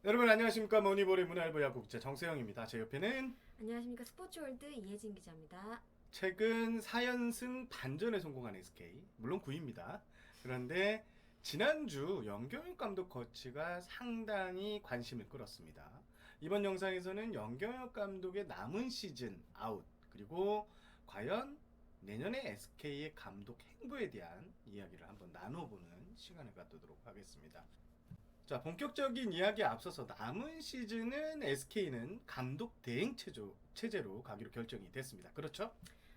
여러분 안녕하십니까. 머니볼의 문화일보 야구기자 정세영입니다. 제 옆에는 안녕하십니까. 스포츠월드 이혜진 기자입니다. 최근 4연승 반전에 성공한 SK, 물론 9위입니다. 그런데 지난주 연경윤 감독 거치가 상당히 관심을 끌었습니다. 이번 영상에서는 연경윤 감독의 남은 시즌 아웃, 그리고 과연 내년의 SK의 감독 행보에 대한 이야기를 한번 나눠보는 시간을 갖도록 하겠습니다. 자, 본격적인 이야기에 앞서서 남은 시즌은 SK는 감독 대행 체제로 가기로 결정이 됐습니다. 그렇죠?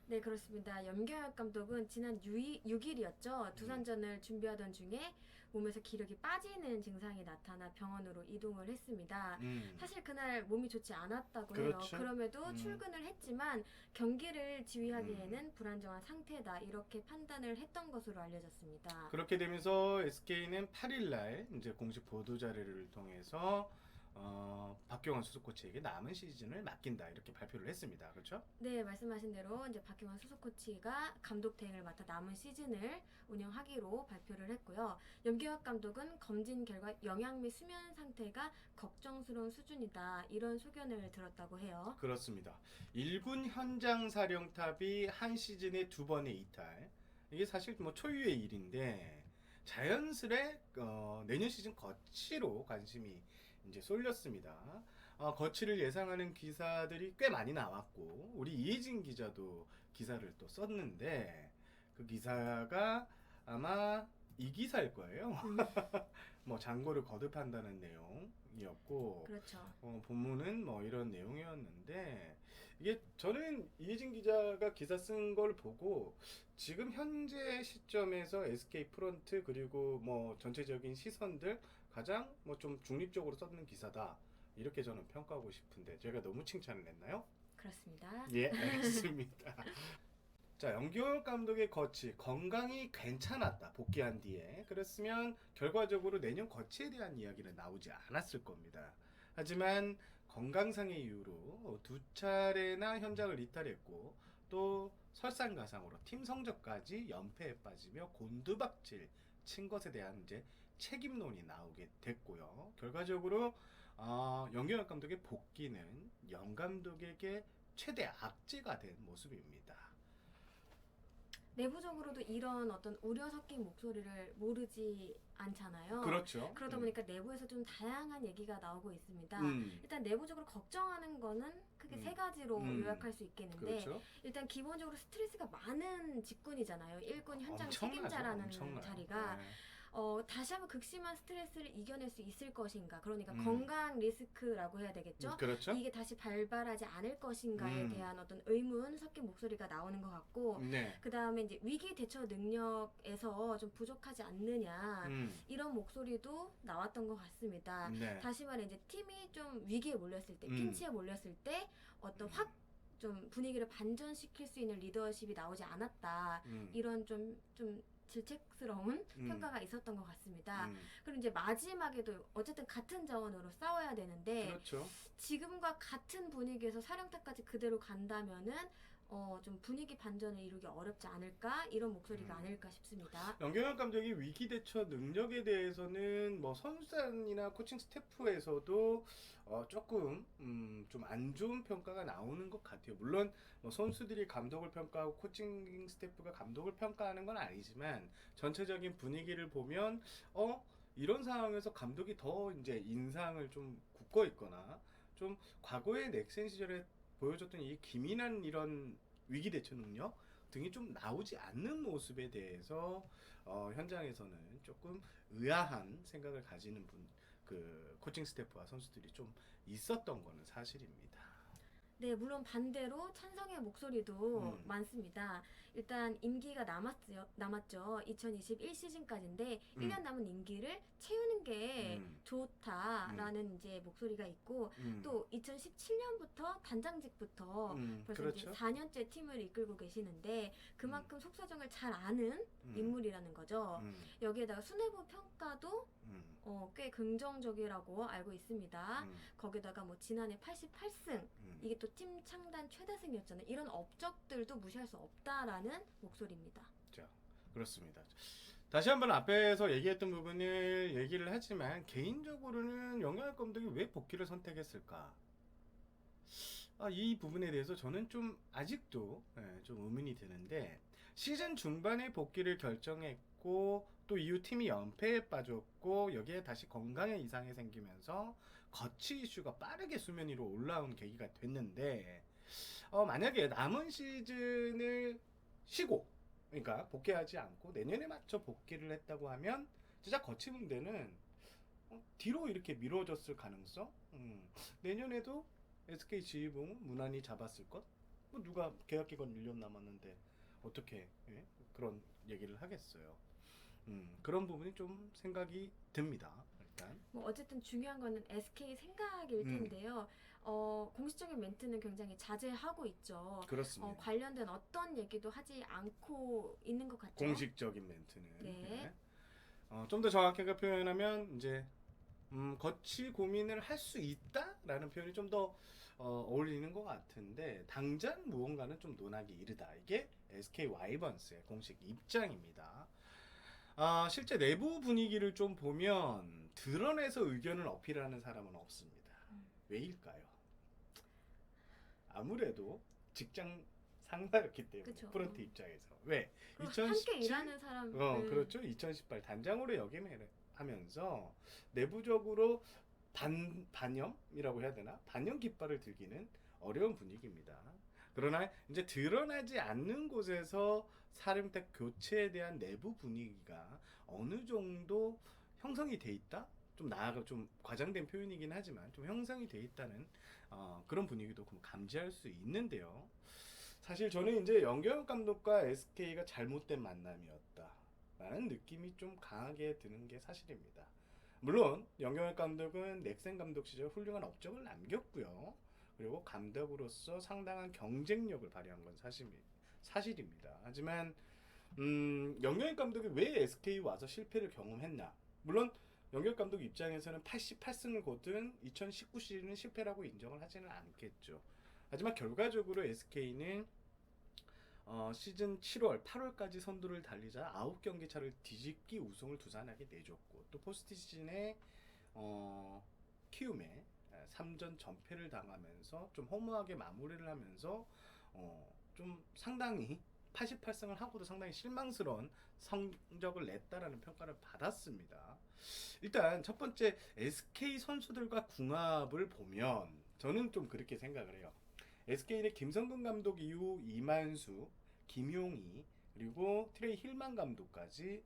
네, 그렇습니다. 염경엽 감독은 지난 6일이었죠. 두산전을 준비하던 중에 몸에서 기력이 빠지는 증상이 나타나 병원으로 이동을 했습니다. 사실 그날 몸이 좋지 않았다고 그렇죠. 해요. 그럼에도 출근을 했지만 경기를 지휘하기에는 불안정한 상태다. 이렇게 판단을 했던 것으로 알려졌습니다. 그렇게 되면서 SK는 8일날 이제 공식 보도 자료를 통해서 박경원 수석 코치에게 남은 시즌을 맡긴다 이렇게 발표를 했습니다. 그렇죠? 네, 말씀하신 대로 이제 박경환 수석 코치가 감독 대행을 맡아 남은 시즌을 운영하기로 발표를 했고요. 염기혁 감독은 검진 결과 영양 및 수면 상태가 걱정스러운 수준이다. 이런 소견을 들었다고 해요. 그렇습니다. 1군 현장 사령탑이 한 시즌에 2번의 이탈. 이게 사실 뭐 초유의 일인데 자연스레 내년 시즌 거치로 관심이 이제 쏠렸습니다. 거치를 예상하는 기사들이 꽤 많이 나왔고 우리 이혜진 기자도 기사를 또 썼는데 그 기사가 아마 이 기사일 거예요. 뭐 장고를 거듭한다는 내용이었고 그렇죠. 본문은 뭐 이런 내용이었는데 이게 저는 이혜진 기자가 기사 쓴 걸 보고 지금 현재 시점에서 SK 프런트 그리고 뭐 전체적인 시선들 가장 뭐 좀 중립적으로 썼는 기사다 이렇게 저는 평가하고 싶은데 제가 너무 칭찬을 했나요? 그렇습니다. 예, 알겠습니다. 자, 연기호 감독의 거치 건강이 괜찮았다 복귀한 뒤에 그랬으면 결과적으로 내년 거치에 대한 이야기는 나오지 않았을 겁니다. 하지만 건강상의 이유로 두 차례나 현장을 이탈했고 또 설상가상으로 팀 성적까지 연패에 빠지며 곤두박질 친 것에 대한 이제 책임론이 나오게 됐고요. 결과적으로 연기호 감독의 복귀는 영 감독에게 최대 악재가 된 모습입니다. 내부적으로도 이런 어떤 우려 섞인 목소리를 모르지 않잖아요. 그렇죠. 그러다 보니까 내부에서 좀 다양한 얘기가 나오고 있습니다. 음. 일단 내부적으로 걱정하는 거는 크게 세 가지로 요약할 수 있겠는데 그렇죠. 일단 기본적으로 스트레스가 많은 직군이잖아요. 1군 현장 엄청나죠. 책임자라는 엄청나요. 자리가 네. 다시 한번 극심한 스트레스를 이겨낼 수 있을 것인가. 그러니까 음. 건강 리스크라고 해야 되겠죠. 그렇죠. 이게 다시 발발하지 않을 것인가에 대한 어떤 의문 섞인 목소리가 나오는 것 같고 네. 그 다음에 이제 위기 대처 능력에서 좀 부족하지 않느냐 이런 목소리도 나왔던 것 같습니다. 네. 다시 말해 이제 팀이 좀 위기에 몰렸을 때, 음. 핀치에 몰렸을 때 어떤 확 좀 분위기를 반전시킬 수 있는 리더십이 나오지 않았다. 이런 좀 질책스러운 평가가 있었던 것 같습니다. 그리고 이제 마지막에도 어쨌든 같은 자원으로 싸워야 되는데 그렇죠. 지금과 같은 분위기에서 사령탑까지 그대로 간다면은 좀 분위기 반전을 이루기 어렵지 않을까 이런 목소리가 아닐까 싶습니다. 연경현 감독이 위기 대처 능력에 대해서는 뭐 선수단이나 코칭 스태프에서도 조금 좀 안 좋은 평가가 나오는 것 같아요. 물론 뭐 선수들이 감독을 평가하고 코칭 스태프가 감독을 평가하는 건 아니지만 전체적인 분위기를 보면 이런 상황에서 감독이 더 이제 인상을 좀 굳고 있거나 좀 과거의 넥센 시절에 보여줬던 이 기민한 이런 위기 대처 능력 등이 좀 나오지 않는 모습에 대해서 현장에서는 조금 의아한 생각을 가지는 그 코칭 스태프와 선수들이 좀 있었던 거는 사실입니다. 네, 물론 반대로 찬성의 목소리도 많습니다. 일단 임기가 남았죠. 2021 시즌까지인데 1년 남은 임기를 채우는 게 좋다라는 이제 목소리가 있고 또 2017년부터 단장직부터 벌써 그렇죠. 이제 4년째 팀을 이끌고 계시는데 그만큼 속사정을 잘 아는 인물이라는 거죠. 여기에다가 수뇌부 평가도 꽤 긍정적이라고 알고 있습니다. 거기다가 뭐 지난해 88승 이게 또 팀 창단 최다승이었잖아요. 이런 업적들도 무시할 수 없다라는 목소리입니다. 자, 그렇습니다. 다시 한번 앞에서 얘기했던 부분을 얘기를 하지만 개인적으로는 영향 감독이 왜 복귀를 선택했을까? 이 부분에 대해서 저는 좀 아직도 좀 의문이 드는데 시즌 중반에 복귀를 결정했고 또 이후 팀이 연패에 빠졌고 여기에 다시 건강에 이상이 생기면서 거치 이슈가 빠르게 수면 위로 올라온 계기가 됐는데 만약에 남은 시즌을 쉬고 그러니까 복귀하지 않고 내년에 맞춰 복귀를 했다고 하면 진짜 거치 문제는 뒤로 이렇게 미뤄졌을 가능성? 내년에도 SK 지휘봉 무난히 잡았을 것? 뭐 누가 계약 기간 1년 남았는데 어떻게 그런 얘기를 하겠어요. 그런 부분이 좀 생각이 듭니다. 일단. 뭐 어쨌든 중요한 거는 SK 생각일 텐데요. 공식적인 멘트는 굉장히 자제하고 있죠. 그렇습니다. 관련된 어떤 얘기도 하지 않고 있는 것 같죠. 공식적인 멘트는. 네. 좀 더 정확하게 표현하면 이제 거치 고민을 할 수 있다라는 표현이 좀 더 어울리는 것 같은데 당장 무언가는 좀 논하기 이르다. 이게 SK 와이번스의 공식 입장입니다. 실제 내부 분위기를 좀 보면 드러내서 의견을 어필하는 사람은 없습니다. 왜일까요? 아무래도 직장 상사였기 때문에 그쵸. 프런트 입장에서 왜? 함께 일하는 사람. 그렇죠. 2018 단장으로 역임하면서 내부적으로 반염이라고 해야 되나? 반영 깃발을 들기는 어려운 분위기입니다. 그러나 이제 드러나지 않는 곳에서 사령탑 교체에 대한 내부 분위기가 어느 정도 형성이 돼 있다? 좀 나아가 좀 과장된 표현이긴 하지만 좀 형성이 돼 있다는 그런 분위기도 감지할 수 있는데요. 사실 저는 이제 연경엽 감독과 SK가 잘못된 만남이었다라는 느낌이 좀 강하게 드는 게 사실입니다. 물론 연경엽 감독은 넥센 감독 시절 훌륭한 업적을 남겼고요. 그리고 감독으로서 상당한 경쟁력을 발휘한 건 사실입니다. 하지만 연경엽 감독이 왜 SK 와서 실패를 경험했나? 물론 연경엽 감독 입장에서는 88승을 거둔 2019 시즌은 실패라고 인정을 하지는 않겠죠. 하지만 결과적으로 SK는 시즌 7월, 8월까지 선두를 달리자 9경기 차를 뒤집기 우승을 두산에게 내줬고 또 포스트 시즌에 키움에 3전 전패를 당하면서 좀 허무하게 마무리를 하면서 좀 상당히 88승을 하고도 상당히 실망스러운 성적을 냈다라는 평가를 받았습니다. 일단 첫 번째 SK 선수들과 궁합을 보면 저는 좀 그렇게 생각을 해요. SK의 김성근 감독 이후 이만수, 김용희 그리고 트레이 힐만 감독까지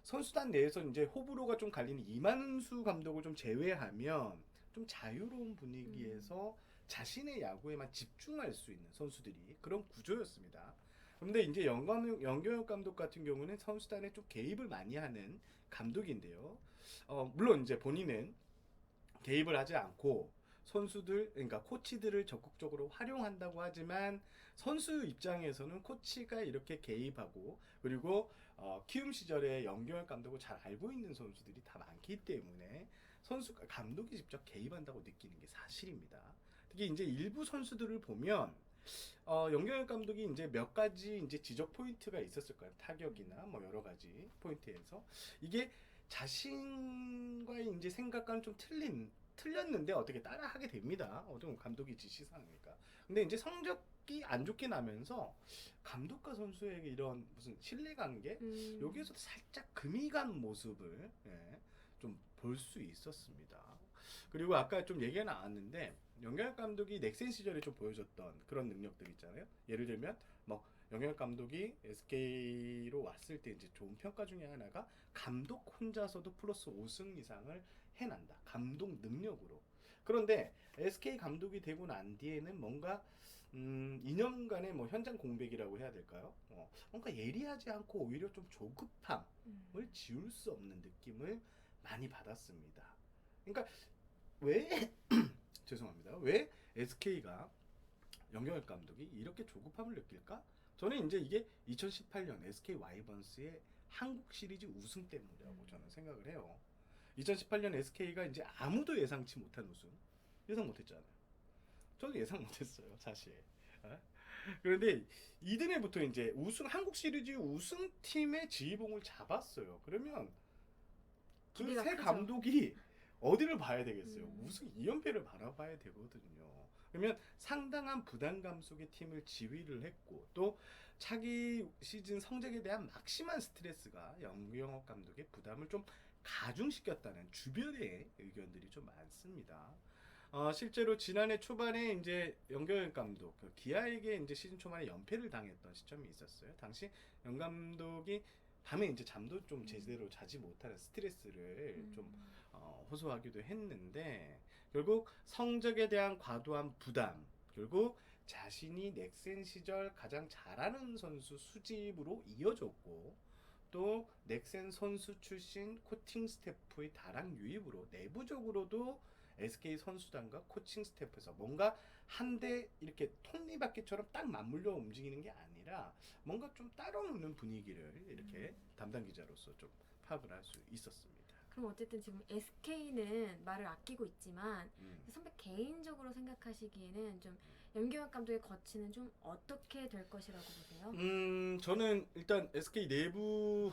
선수단 내에서 이제 호불호가 좀 갈리는 이만수 감독을 좀 제외하면 좀 자유로운 분위기에서 자신의 야구에만 집중할 수 있는 선수들이 그런 구조였습니다. 그런데 이제 연경엽 감독 같은 경우는 선수단에 좀 개입을 많이 하는 감독인데요. 물론 이제 본인은 개입을 하지 않고 선수들, 그러니까 코치들을 적극적으로 활용한다고 하지만 선수 입장에서는 코치가 이렇게 개입하고 그리고 키움 시절에 연경엽 감독을 잘 알고 있는 선수들이 다 많기 때문에 감독이 직접 개입한다고 느끼는 게 사실입니다. 특히 이제 일부 선수들을 보면 연경엽 감독이 이제 몇 가지 이제 지적 포인트가 있었을 거예요. 타격이나 뭐 여러 가지 포인트에서 이게 자신과의 이제 생각과는 좀 틀렸는데 어떻게 따라하게 됩니다. 어떤 감독이 지시사항이니까. 근데 이제 성적이 안 좋게 나면서 감독과 선수에게 이런 무슨 신뢰관계 여기에서 살짝 금이 간 모습을 좀 볼 수 있었습니다. 그리고 아까 좀 얘기가 나왔는데 연경엽 감독이 넥센 시절에 좀 보여줬던 그런 능력들 있잖아요. 예를 들면 뭐 연경엽 감독이 SK로 왔을 때 이제 좋은 평가 중에 하나가 감독 혼자서도 플러스 5승 이상을 해난다. 감독 능력으로. 그런데 SK 감독이 되고 난 뒤에는 뭔가 2년간의 뭐 현장 공백이라고 해야 될까요? 뭔가 예리하지 않고 오히려 좀 조급함을 지울 수 없는 느낌을 많이 받았습니다. 그러니까 왜 죄송합니다. 왜 SK가 연경엽 감독이 이렇게 조급함을 느낄까? 저는 이제 이게 2018년 SK 와이번스의 한국 시리즈 우승 때문이라고 저는 생각을 해요. 2018년 SK가 이제 아무도 예상치 못한 우승 예상 못했잖아요. 저도 예상 못했어요, 사실. 그런데 이듬해부터 이제 한국 시리즈 우승팀의 지휘봉을 잡았어요. 그러면 그 기대가 새 크죠. 감독이 어디를 봐야 되겠어요? 음. 우승 2연패를 바라봐야 되거든요. 그러면 상당한 부담감 속에 팀을 지휘를 했고 또 차기 시즌 성적에 대한 막심한 스트레스가 영경업 감독의 부담을 좀 가중시켰다는 주변의 의견들이 좀 많습니다. 실제로 지난해 초반에 이제 영경엽 감독 기아에게 이제 시즌 초반에 연패를 당했던 시점이 있었어요. 당시 영 감독이 밤에 이제 잠도 좀 제대로 자지 못하는 스트레스를 좀 호소하기도 했는데 결국 성적에 대한 과도한 부담, 결국 자신이 넥센 시절 가장 잘하는 선수 수집으로 이어졌고 또 넥센 선수 출신 코칭 스태프의 다량 유입으로 내부적으로도 SK 선수단과 코칭 스태프에서 뭔가 한데 이렇게 톱니바퀴처럼 딱 맞물려 움직이는 게 아니라 뭔가 좀 따로 노는 분위기를 이렇게 담당 기자로서 좀 파악을 할 수 있었습니다. 그럼 어쨌든 지금 SK는 말을 아끼고 있지만 음. 선배 개인적으로 생각하시기에는 좀 염경엽 감독의 거치는 좀 어떻게 될 것이라고 보세요? 저는 일단 SK 내부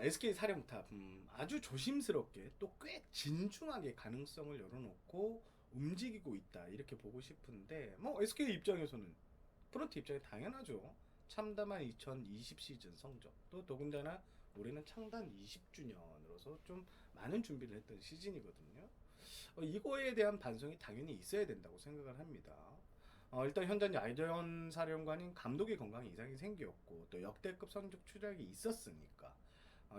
SK 사령탑 아주 조심스럽게 또 꽤 진중하게 가능성을 열어놓고 움직이고 있다 이렇게 보고 싶은데 뭐 SK 입장에서는 프런트 입장에 당연하죠. 참담한 2020 시즌 성적 또 더군다나 올해는 창단 20주년으로서 좀 많은 준비를 했던 시즌이거든요. 이거에 대한 반성이 당연히 있어야 된다고 생각을 합니다. 일단 현재 아이전 사령관인 감독의 건강에 이상이 생겼고 또 역대급 성적 추락이 있었으니까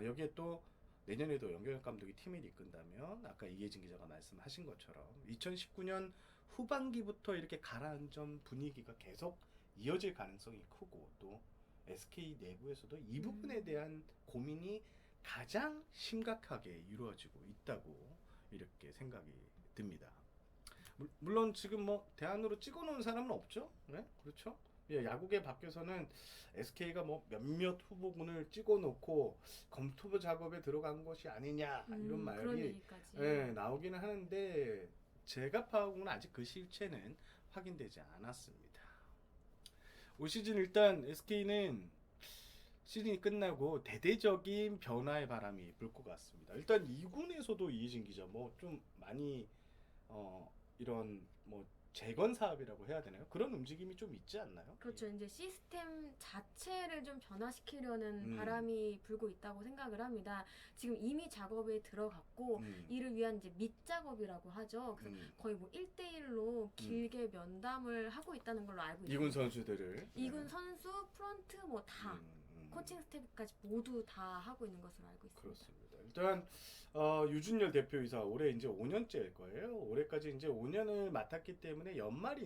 여기에 또 내년에도 영경엽 감독이 팀을 이끈다면 아까 이혜진 기자가 말씀하신 것처럼 2019년 후반기부터 이렇게 가라앉은 분위기가 계속 이어질 가능성이 크고 또 SK 내부에서도 이 부분에 대한 고민이 가장 심각하게 이루어지고 있다고 이렇게 생각이 듭니다. 물론 지금 뭐 대안으로 찍어놓은 사람은 없죠. 네? 그렇죠. 예, 야구계 밖에서는 SK가 뭐 몇몇 후보군을 찍어놓고 검토 작업에 들어간 것이 아니냐 이런 그런 말이 얘기까지. 예, 나오기는 하는데 제가 파악은 아직 그 실체는 확인되지 않았습니다. 올 시즌 일단 SK는 시즌이 끝나고 대대적인 변화의 바람이 불 것 같습니다. 일단 2군에서도 이혜진 기자 뭐 좀 많이 이런 뭐 재건 사업이라고 해야 되나요? 그런 움직임이 좀 있지 않나요? 그렇죠. 이제 시스템 자체를 좀 변화시키려는 바람이 불고 있다고 생각을 합니다. 지금 이미 작업에 들어갔고 이를 위한 이제 밑작업이라고 하죠. 그래서 거의 뭐 1대1로 길게 면담을 하고 있다는 걸로 알고 있습니다. 2군 선수들을 2군 선수, 프런트 뭐 다 코칭 스태프까지 모두 다 하고 있는 것으로 알고 있습니다. 그렇습니다. 일단 유준열 대표이사 올해 이제 5년째일 거예요. 올해까지 이제 5년을 맡았기 때문에 연말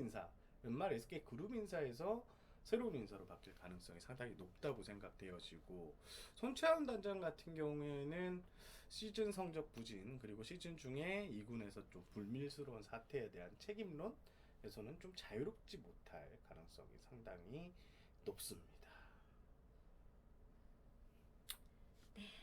SK 그룹 인사에서 새로운 인사로 바뀔 가능성이 상당히 높다고 생각되어지고 손채원 단장 같은 경우에는 시즌 성적 부진 그리고 시즌 중에 2군에서 좀 불밀스러운 사태에 대한 책임론에서는 좀 자유롭지 못할 가능성이 상당히 높습니다.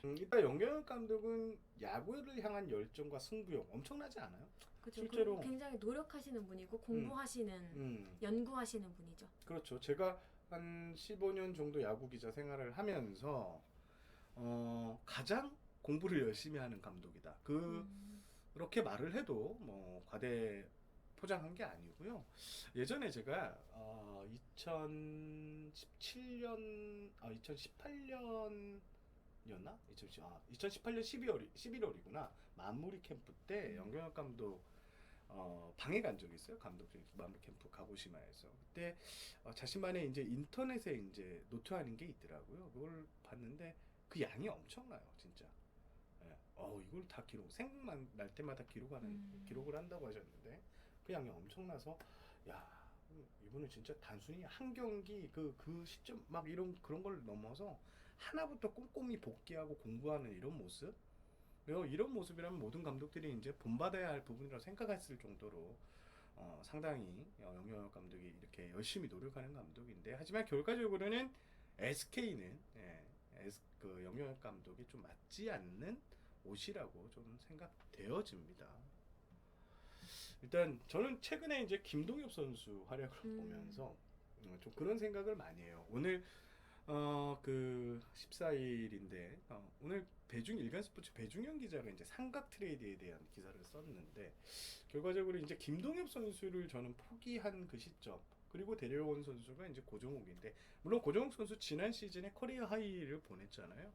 일단 영경엽 감독은 야구를 향한 열정과 승부욕 엄청나지 않아요? 그렇죠. 실제로 굉장히 노력하시는 분이고 공부하시는 연구하시는 분이죠. 그렇죠. 제가 한 15년 정도 야구 기자 생활을 하면서 가장 공부를 열심히 하는 감독이다. 그렇게 말을 해도 뭐 과대 포장한 게 아니고요. 예전에 제가 2018년 2018년 11월이구나. 만무리 캠프 때 영경엽 감독 방에 간 적이 있어요. 감독님 만무리 캠프 가고시마에서. 그때 자신만의 이제 인터넷에 이제 노트하는 게 있더라고요. 그걸 봤는데 그 양이 엄청나요, 진짜. 예. 이걸 다 생각만 날 때마다 기록을 한다고 하셨는데 그 양이 엄청나서 야, 이분은 진짜 단순히 한 경기 그 시점 막 그런 걸 넘어서 하나부터 꼼꼼히 복귀하고 공부하는 이런 모습 이런 모습이라면 모든 감독들이 이제 본받아야 할 부분이라고 생각했을 정도로 상당히 영경엽 감독이 이렇게 열심히 노력하는 감독인데 하지만 결과적으로는 SK는 그 영경엽 감독이 좀 맞지 않는 옷이라고 좀 생각되어집니다. 일단 저는 최근에 이제 김동엽 선수 활약을 보면서 좀 그런 생각을 많이 해요. 오늘 그 14일인데 오늘 일간스포츠 배중현 기자가 이제 삼각 트레이드에 대한 기사를 썼는데 결과적으로 이제 김동엽 선수를 저는 포기한 그 시점 그리고 데려온 선수가 이제 고정욱인데 물론 고정욱 선수 지난 시즌에 커리어 하이를 보냈잖아요.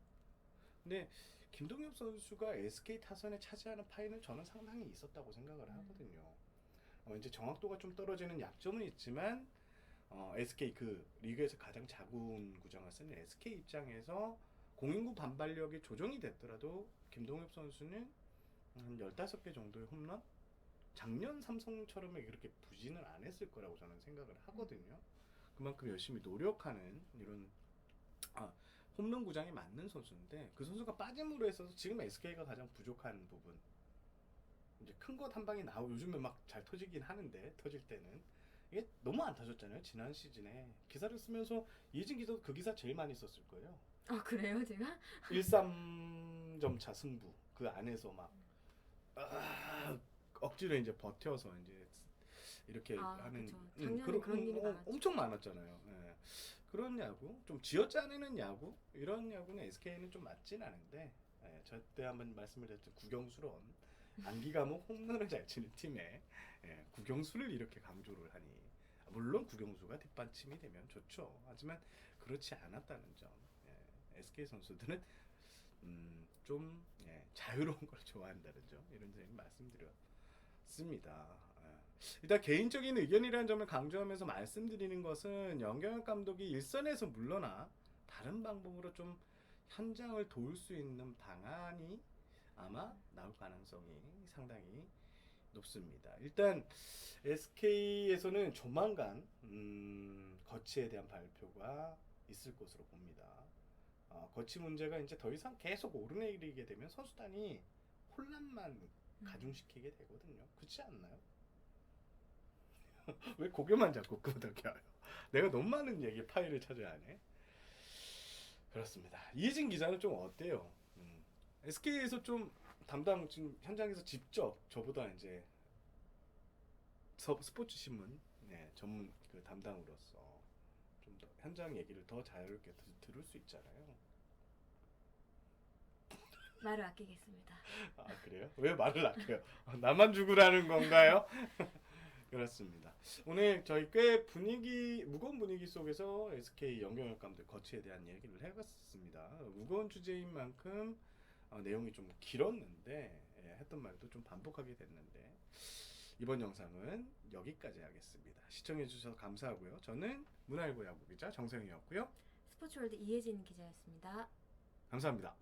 근데 김동엽 선수가 SK 타선에 차지하는 파이는 저는 상당히 있었다고 생각을 하거든요. 이제 정확도가 좀 떨어지는 약점은 있지만 SK 그 리그에서 가장 자군 구장을 쓰는 SK 입장에서 공인구 반발력이 조정이 됐더라도 김동엽 선수는 한 15개 정도의 홈런? 작년 삼성처럼 그렇게 부진을 안 했을 거라고 저는 생각을 하거든요. 그만큼 열심히 노력하는 이런 홈런 구장에 맞는 선수인데 그 선수가 빠짐으로 해서 지금 SK가 가장 부족한 부분 이제 큰 것 한 방이 나오고 요즘에 막 잘 터지긴 하는데 터질 때는 이게 너무 안 터졌잖아요. 지난 시즌에 기사를 쓰면서 이해진 기자도 그 기사 제일 많이 썼을 거예요. 그래요, 제가? 13점 차 승부 그 안에서 막 억지로 이제 버텨서 이제 이렇게 하는 그쵸. 작년에 그런 일이 많았죠. 엄청 많았잖아요. 예. 그런 야구 좀 쥐어짜내는 야구 이런 야구는 SK는 좀 맞진 않은데 저때 한번 말씀을 드렸죠. 국영수론 안기 과목 홈런을 잘 치는 팀에 국영수를 이렇게 강조를 하니 물론 국영수가 뒷받침이 되면 좋죠. 하지만 그렇지 않았다는 점. SK 선수들은 좀 자유로운 걸 좋아한다는 점 이런 점을 말씀드렸습니다. 일단 개인적인 의견이라는 점을 강조하면서 말씀드리는 것은 연경혁 감독이 일선에서 물러나 다른 방법으로 좀 현장을 도울 수 있는 방안이 아마 나올 가능성이 상당히 높습니다. 일단 SK에서는 조만간 거치에 대한 발표가 있을 것으로 봅니다. 거치 문제가 이제 더 이상 계속 오르내리게 되면 선수단이 혼란만 가중시키게 되거든요. 그렇지 않나요? 왜 고개만 자꾸 끄덕여요? 내가 너무 많은 얘기 파일을 찾아야 하네. 그렇습니다. 이혜진 기자는 좀 어때요? SK에서 좀 담당 지금 현장에서 직접 저보다 이제 스포츠 신문 전문 그 담당으로서 좀 더 현장 얘기를 더 자유롭게 들을 수 있잖아요. 말을 아끼겠습니다. 그래요? 왜 말을 아껴요? 나만 죽으라는 건가요? 그렇습니다. 오늘 저희 꽤 무거운 분위기 속에서 SK 연경혁 감독 거치에 대한 얘기를 해봤습니다. 무거운 주제인 만큼 내용이 좀 길었는데 했던 말도 좀 반복하게 됐는데 이번 영상은 여기까지 하겠습니다. 시청해주셔서 감사하고요. 저는 문화일보 야구 기자 정성희였고요. 스포츠월드 이혜진 기자였습니다. 감사합니다.